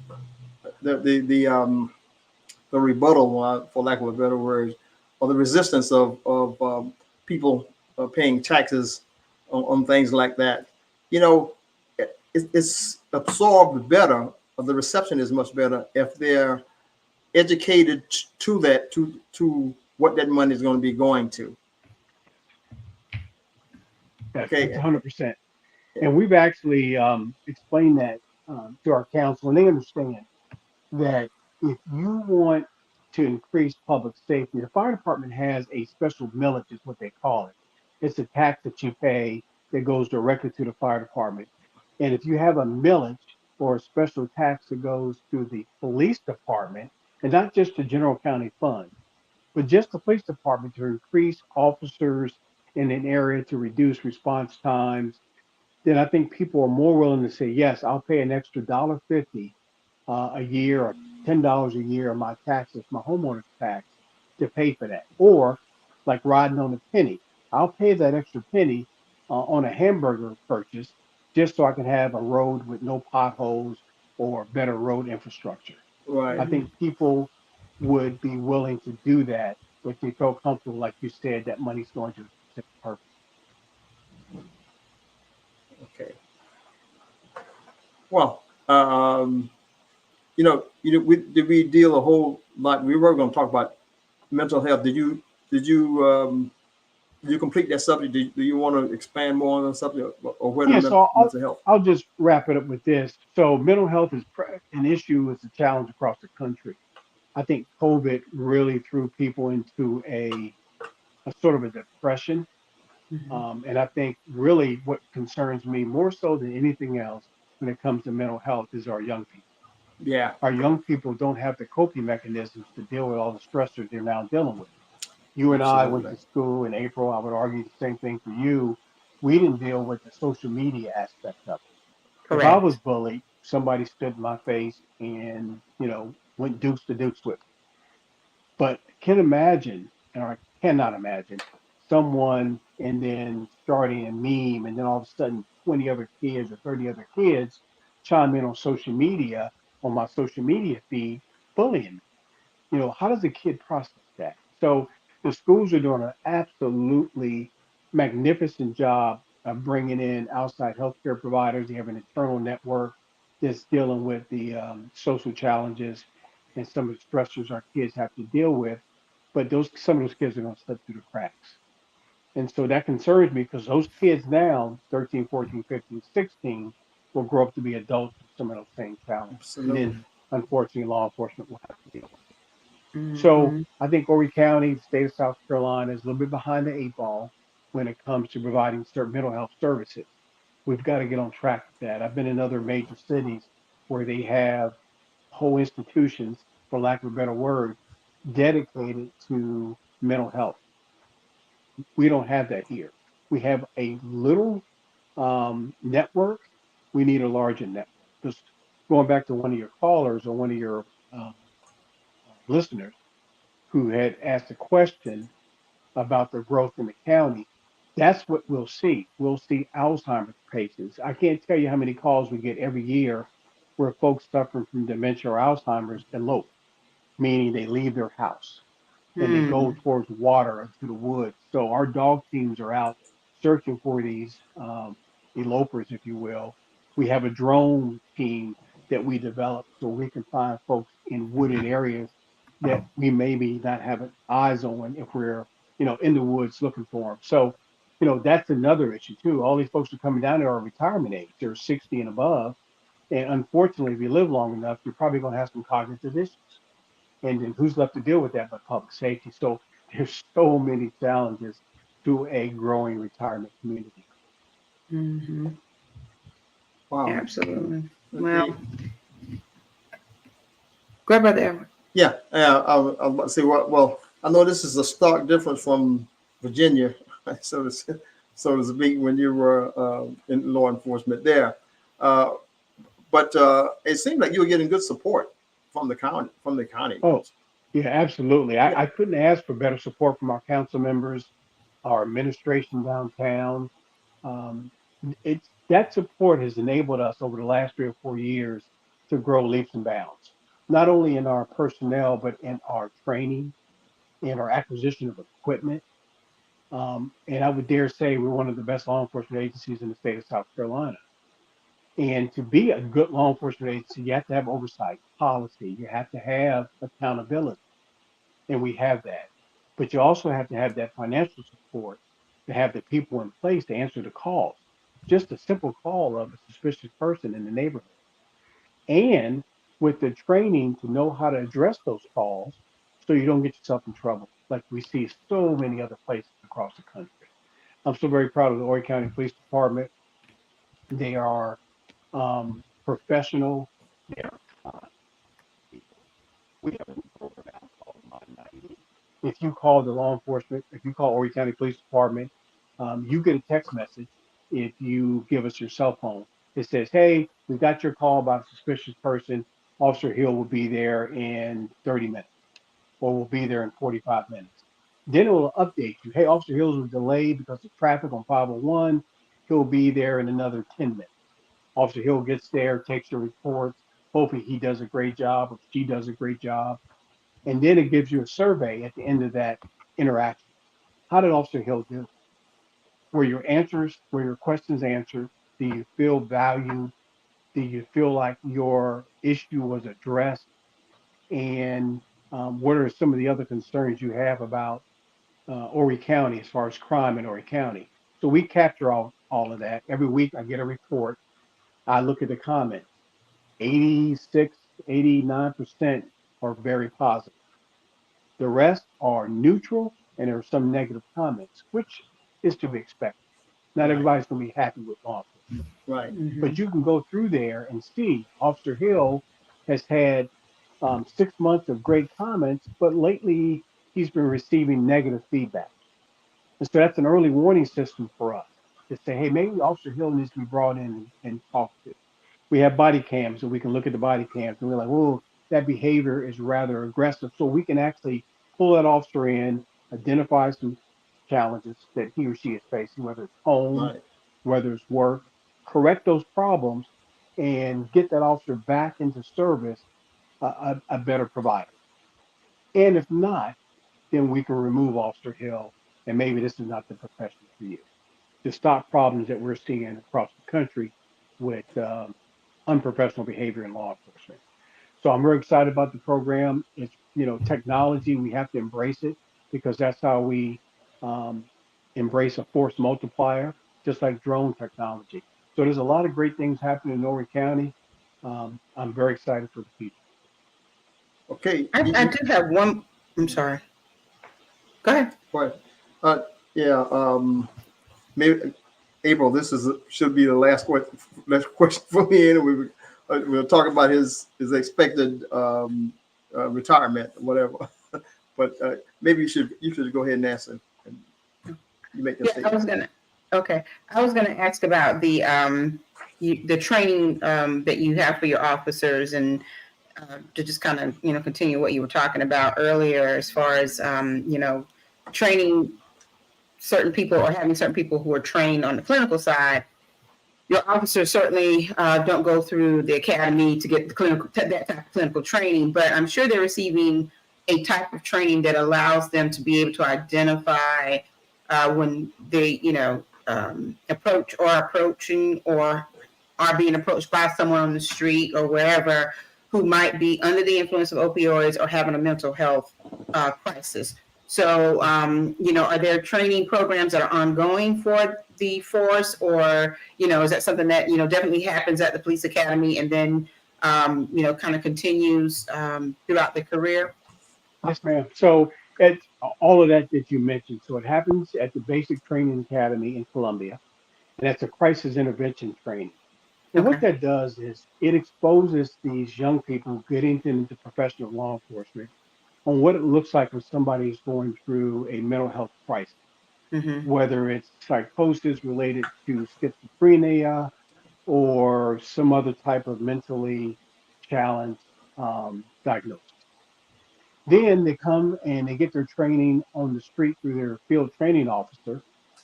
the rebuttal, for lack of a better word, or the resistance of people paying taxes on things like that. You know, it's absorbed better, or the reception is much better if they're educated to that, to what that money is going to be going to. That's Okay. 100%. And we've actually explained that to our council, and they understand that if you want to increase public safety, the fire department has a special millage, is what they call it. It's a tax that you pay that goes directly to the fire department. And if you have a millage or a special tax that goes to the police department, and not just the general county fund, but just the police department to increase officers in an area to reduce response times, then I think people are more willing to say, yes, I'll pay an extra $1.50 a year or $10 a year of my taxes, my homeowner's tax, to pay for that. Or like riding on a penny, I'll pay that extra penny on a hamburger purchase just so I can have a road with no potholes or better road infrastructure. I Right. think people would be willing to do that if they felt comfortable, like you said, that money's going to a specific purpose. Okay. Well, we deal a whole lot. We were going to talk about mental health. Did you did you complete that subject? Do you want to expand more on the subject, or where the Yeah, so I'll, mental health? I'll just wrap it up with this. So mental health is an issue, it's a challenge across the country. I think COVID really threw people into a sort of a depression. Mhm. And I think really what concerns me more so than anything else when it comes to mental health is our young people. Yeah, Our young people don't have the coping mechanisms to deal with all the stressors they're now dealing with. You and I went absolutely. to school in April. I would argue the same thing for you. We didn't deal with the social media aspect of it. If I was Correct. bullied, somebody stood in my face and, went dukes to dukes with me. But can imagine, or I cannot imagine, someone and then starting a meme, and then all of a sudden 20 other kids or 30 other kids chime in on my social media feed, bullying me. How does a kid process that? So the schools are doing an absolutely magnificent job of bringing in outside healthcare providers. They have an internal network that's dealing with the social challenges and some of the stressors our kids have to deal with. But some of those kids are going to slip through the cracks. And so that concerns me because those kids now, 13, 14, 15, 16, will grow up to be adults with some of those same challenges. And then, Absolutely. unfortunately, law enforcement will have to deal with it. So Hmm. I think Horry County, the state of South Carolina, is a little bit behind the eight ball when it comes to providing certain mental health services. We've got to get on track with that. I've been in other major cities where they have whole institutions, for lack of a better word, dedicated to mental health. We don't have that here. We have a little network. We need a larger network. Just going back to one of your callers or one of your listeners who had asked a question about the growth in the county, that's what we'll see. We'll see Alzheimer's patients. I can't tell you how many calls we get every year where folks suffering from dementia or Alzheimer's elope, meaning they leave their house and they go Hmm. towards water or to the woods. So our dog teams are out searching for these elopers, if you will. We have a drone team that we developed so we can find folks in wooded areas that we maybe not have eyes on if we're, in the woods looking for them. So, that's another issue too. All these folks are coming down to our retirement age. They're 60 and above. And unfortunately, if you live long enough, you're probably going to have some cognitive issues. And then who's left to deal with that but public safety? So there's so many challenges to a growing retirement community. Hmm. Wow. Absolutely. Well, Indeed. go ahead, Brother Edward. Yeah. I was about to say, well, I know this is a stark difference from Virginia, so to speak, when you were in law enforcement there. Uh, but it seemed like you were getting good support from the county, Oh, yeah, absolutely. Yeah. I couldn't ask for better support from our council members, our administration downtown. Um, that support has enabled us over the last 3 or 4 years to grow leaps and bounds, not only in our personnel, but in our training and our acquisition of equipment. And I would dare say we're one of the best law enforcement agencies in the state of South Carolina. And to be a good law enforcement agency, you have to have oversight, policy, you have to have accountability, and we have that. But you also have to have that financial support to have the people in place to answer the calls. Just a simple call of a suspicious person in the neighborhood. And with the training to know how to address those calls so you don't get yourself in trouble, like we see so many other places across the country. I'm so very proud of the Horry County Police Department. They are professional. They are kind people. We have If you call the law enforcement, if you call Horry County Police Department, you get a text message if you give us your cell phone. It says, hey, we got your call about a suspicious person. Officer Hill will be there in 30 minutes or will be there in 45 minutes. Then it will update you. Hey, Officer Hills was delayed because of traffic on 501. He'll be there in another 10 minutes. Officer Hill gets there, takes your reports. Hopefully he does a great job or she does a great job. And then it gives you a survey at the end of that interaction. How did Officer Hill do? Were your questions answered? Do you feel valued? Do you feel like your issue was addressed? And what are some of the other concerns you have about Horry County as far as crime in Horry County? So we capture all of that. Every week I get a report. I look at the comments. 86, 89% are very positive. The rest are neutral and there are some negative comments, which is to be expected. Not Right. everybody's going to be happy with law enforcement, Right. Mhm. but you can go through there and see Officer Hill has had 6 months of great comments, but lately he's been receiving negative feedback. And so that's an early warning system for us to say, hey, maybe Officer Hill needs to be brought in and talked to. We have body cams and we can look at the body cams and we're like, oh, that behavior is rather aggressive. So we can actually pull that officer in, identify some challenges that he or she is facing, whether it's home, Right. whether it's work, correct those problems and get that officer back into service, a better provider. And if not, then we can remove Officer Hill and maybe this is not the profession for you to stop problems that we're seeing across the country with unprofessional behavior in law enforcement. So I'm very excited about the program. It's, technology, we have to embrace it because that's how we um, embrace a force multiplier, just like drone technology. So there's a lot of great things happening in Horry County. I'm very excited for the future. Okay. I do have one. I'm sorry. Go ahead. Go ahead. Uh, yeah. Maybe April. This should be the last question for me, and we'll talk about his expected retirement, whatever. But maybe you should go ahead and answer, and you make the Yeah, I was statement. gonna. Okay, I was gonna ask about the training that you have for your officers, and to just kind of continue what you were talking about earlier, as far as training certain people or having certain people who are trained on the clinical side. Your officers certainly don't go through the academy to get that type of clinical training, but I'm sure they're receiving a type of training that allows them to be able to identify when they, approach or are approaching or are being approached by someone on the street or wherever who might be under the influence of opioids or having a mental health crisis. So, are there training programs that are ongoing for the force, or is that something that definitely happens at the police academy and then kind of continues throughout the career? Yes, ma'am. So it's all of that you mentioned. So it happens at the Basic Training Academy in Columbia, and that's a crisis intervention training. And what Okay. that does is it exposes these young people getting into professional law enforcement on what it looks like when somebody is going through a mental health crisis, Mm-hmm. whether it's psychosis related to schizophrenia or some other type of mentally challenged diagnosis. Then they come and they get their training on the street through their field training officer,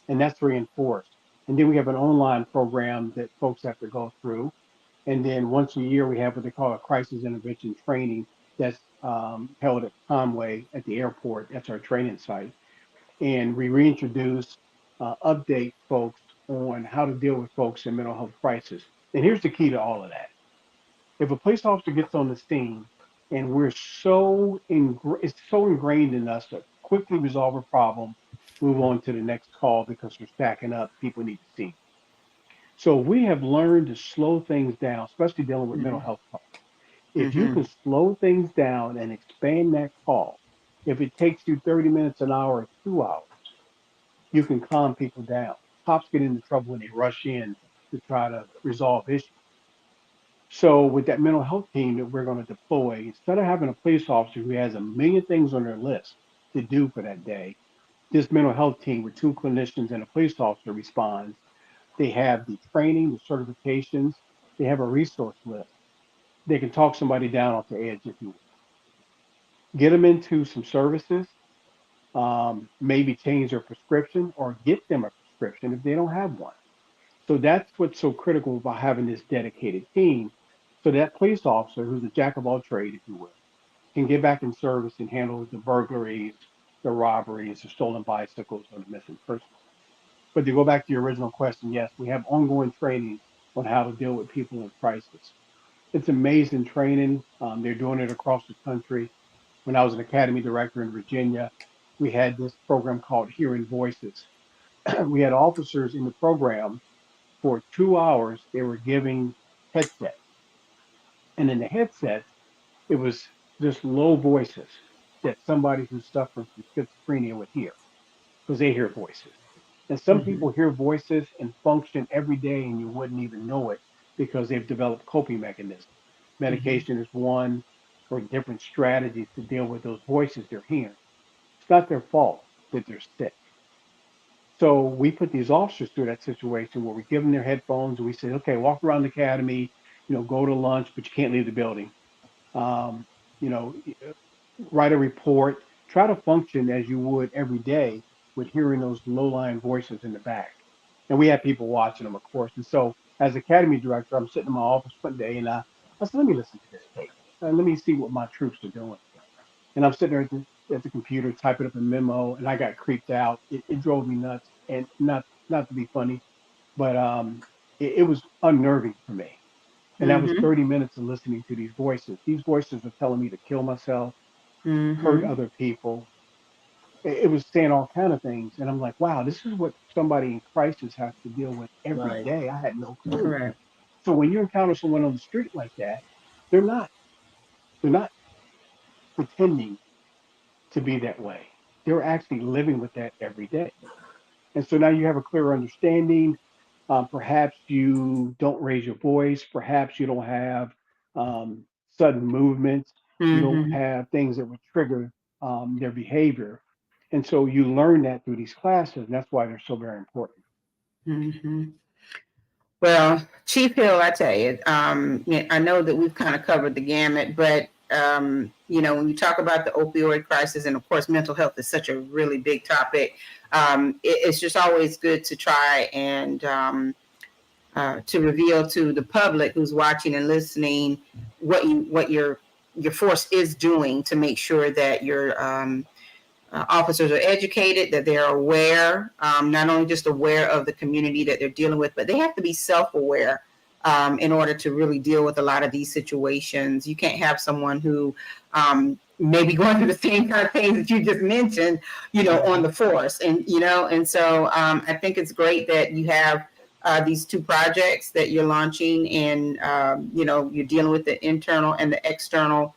and that's reinforced. And then we have an online program that folks have to go through. And then once a year, we have what they call a crisis intervention training that's held at Conway at the airport. That's our training site. And we reintroduce, update folks on how to deal with folks in mental health crisis. And here's the key to all of that. If a police officer gets on the scene and it's so ingrained in us to quickly resolve a problem, move on to the next call because we're stacking up, people need to see. So we have learned to slow things down, especially dealing with mental health calls. If you Mm-hmm. can slow things down and expand that call, if it takes you 30 minutes, an hour, or 2 hours, you can calm people down. Cops get into trouble when they rush in to try to resolve issues. So with that mental health team that we're going to deploy, instead of having a police officer who has a million things on their list to do for that day. This mental health team with 2 clinicians and a police officer responds. They have the training, the certifications, they have a resource list. They can talk somebody down off the edge, if you will. Get them into some services, maybe change their prescription or get them a prescription if they don't have one. So that's what's so critical about having this dedicated team. So that police officer, who's a jack of all trades, if you will, can get back in service and handle the burglaries, the robberies, the stolen bicycles, or the missing persons. But to go back to your original question, yes, we have ongoing training on how to deal with people in crisis. It's amazing training. They're doing it across the country. When I was an academy director in Virginia, we had this program called Hearing Voices. We had officers in the program for 2 hours. They were giving headsets, and in the headsets, it was just low voices that somebody who's suffering from schizophrenia would hear because they hear voices. And some Mhm. people hear voices and function every day, and you wouldn't even know it because they've developed coping mechanisms. Mhm. Medication is one, or different strategies to deal with those voices they're hearing. It's not their fault that they're sick. So we put these officers through that situation where we give them their headphones and we say, okay, walk around the academy, go to lunch, but you can't leave the building. Um, you know, write a report, try to function as you would every day with hearing those low-lying voices in the back. And we had people watching them, of course. And so as Academy Director, I'm sitting in my office one day and I said, let me listen to this tape. Let me see what my troops are doing. And I'm sitting there at the computer typing up a memo and I got creeped out. It drove me nuts, and not to be funny, but it was unnerving for me. And that was Mm-hmm. 30 minutes of listening to these voices. These voices are telling me to kill myself, hurt Mm-hmm. other people. It was saying all kind of things. And I'm like, wow, this is what somebody in crisis has to deal with every Right. day. I had no clue. Correct. So when you encounter someone on the street like that, they're not they're not pretending to be that way. They're actually living with that every day. And so now you have a clearer understanding. Perhaps you don't raise your voice. Perhaps you don't have um, sudden movements. You don't Mm-hmm. have things that would trigger their behavior. And so you learn that through these classes. And that's why they're so very important. Mm-hmm. Well, Chief Hill, I tell you, yeah, I know that we've kind of covered the gamut, but when you talk about the opioid crisis, and of course, mental health is such a really big topic. It's just always good to try and to reveal to the public who's watching and listening what your force is doing to make sure that your officers are educated, that they're aware, not only just aware of the community that they're dealing with, but they have to be self-aware in order to really deal with a lot of these situations. You can't have someone who may be going through the same kind of things that you just mentioned, on the force. And so I think it's great that you have these 2 projects that you're launching, and you're dealing with the internal and the external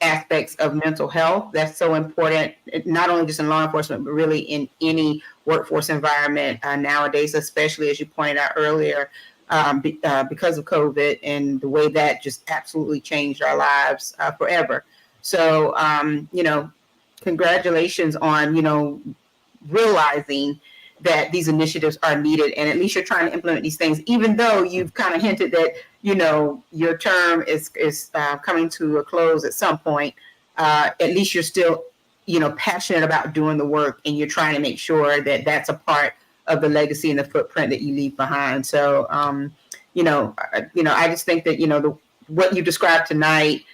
aspects of mental health. That's so important, not only just in law enforcement, but really in any workforce environment nowadays, especially as you pointed out earlier, because of COVID and the way that just absolutely changed our lives forever. So, congratulations on, realizing that these initiatives are needed, and at least you're trying to implement these things, even though you've kind of hinted that your term is coming to a close at some point. At least you're still passionate about doing the work, and you're trying to make sure that that's a part of the legacy and the footprint that you leave behind. So I just think that what you described tonight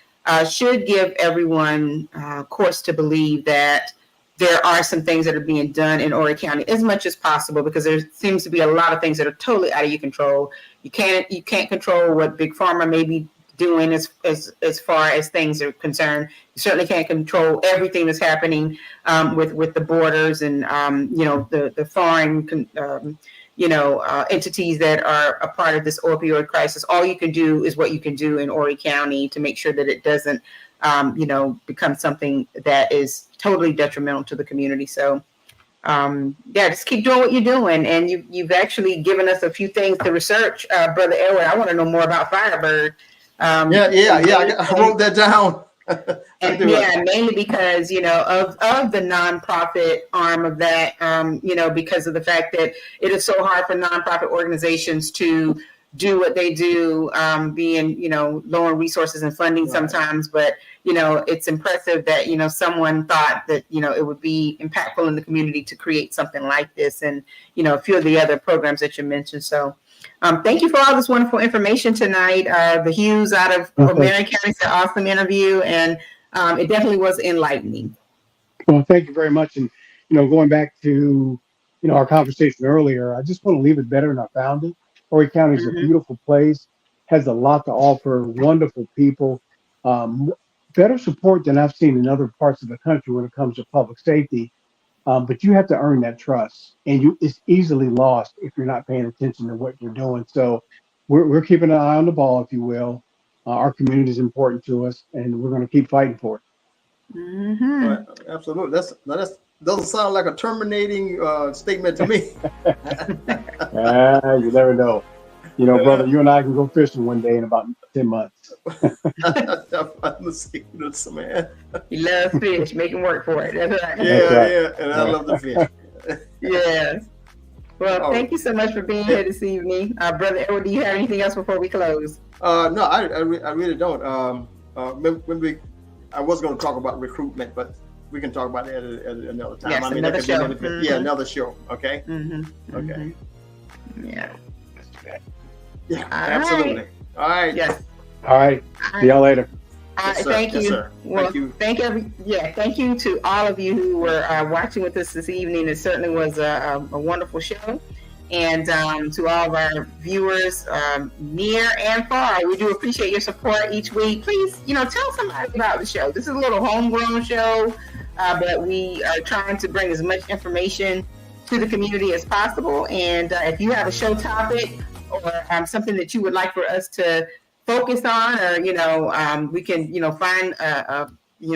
should give everyone course to believe that there are some things that are being done in Horry County as much as possible, because there seems to be a lot of things that are totally out of your control. You can't control what Big Pharma may be doing as far as things are concerned. You certainly can't control everything that's happening with the borders and the foreign entities that are a part of this opioid crisis. All you can do is what you can do in Horry County to make sure that it doesn't become something that is totally detrimental to the community. So, just keep doing what you're doing. And you've actually given us a few things to research, Brother Edward. I want to know more about Firebird. I wrote that down. And yeah, mainly because, of the nonprofit arm of that, because of the fact that it is so hard for nonprofit organizations to do what they do, being, low on resources and funding sometimes. But, it's impressive that, someone thought that, it would be impactful in the community to create something like this and, a few of the other programs that you mentioned. So thank you for all this wonderful information tonight. The Hughes out of Marion County said awesome interview, and it definitely was enlightening. Well, thank you very much. And, going back to, our conversation earlier, I just want to leave it better than I found it. Horry County is a beautiful place, has a lot to offer, wonderful people, better support than I've seen in other parts of the country when it comes to public safety. But you have to earn that trust, and it's easily lost if you're not paying attention to what you're doing. So we're keeping an eye on the ball, if you will. Our community is important to us, and we're going to keep fighting for it. Right, absolutely. That doesn't sound like a terminating statement to me. You never know. Brother, you and I can go fishing one day in about 10 months. Man. He loves fish. Make him work for it. That's right. Yeah, and I love the fish. Yes. Well, thank you so much for being here this evening. Brother Edward, do you have anything else before we close? No, I really don't. Maybe I was going to talk about recruitment, but we can talk about that at another time. Yes, another show. Another show. Okay. Okay. Yeah. Yeah, absolutely. Right. All right. Yes. All right. See y'all later. Yes, thank you. Yes, sir. Well, thank you. Thank you to all of you who were watching with us this evening. It certainly was a wonderful show. And to all of our viewers, near and far, we do appreciate your support each week. Please, tell somebody about the show. This is a little homegrown show, but we are trying to bring as much information to the community as possible. And if you have a show topic or something that you would like for us to focus on, or we can find a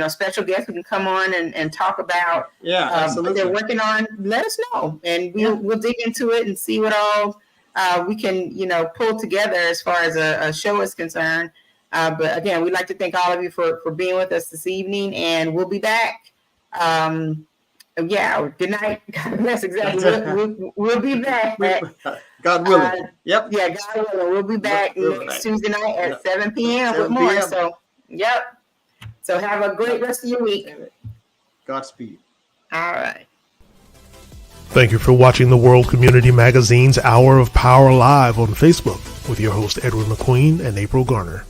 special guest who can come on and talk about what they're working on, let us know, and we'll dig into it and see what all we can pull together as far as a show is concerned. But again, we'd like to thank all of you for being with us this evening, and we'll be back. Good night. That's exactly. We'll be back. God willing. Yep. Yeah, God willing. We'll be back next Tuesday night at 7 p.m. with more. So, So have a great rest of your week. Godspeed. All right. Thank you for watching the World Community Magazine's Hour of Power Live on Facebook with your host Edward McQueen and April Garner.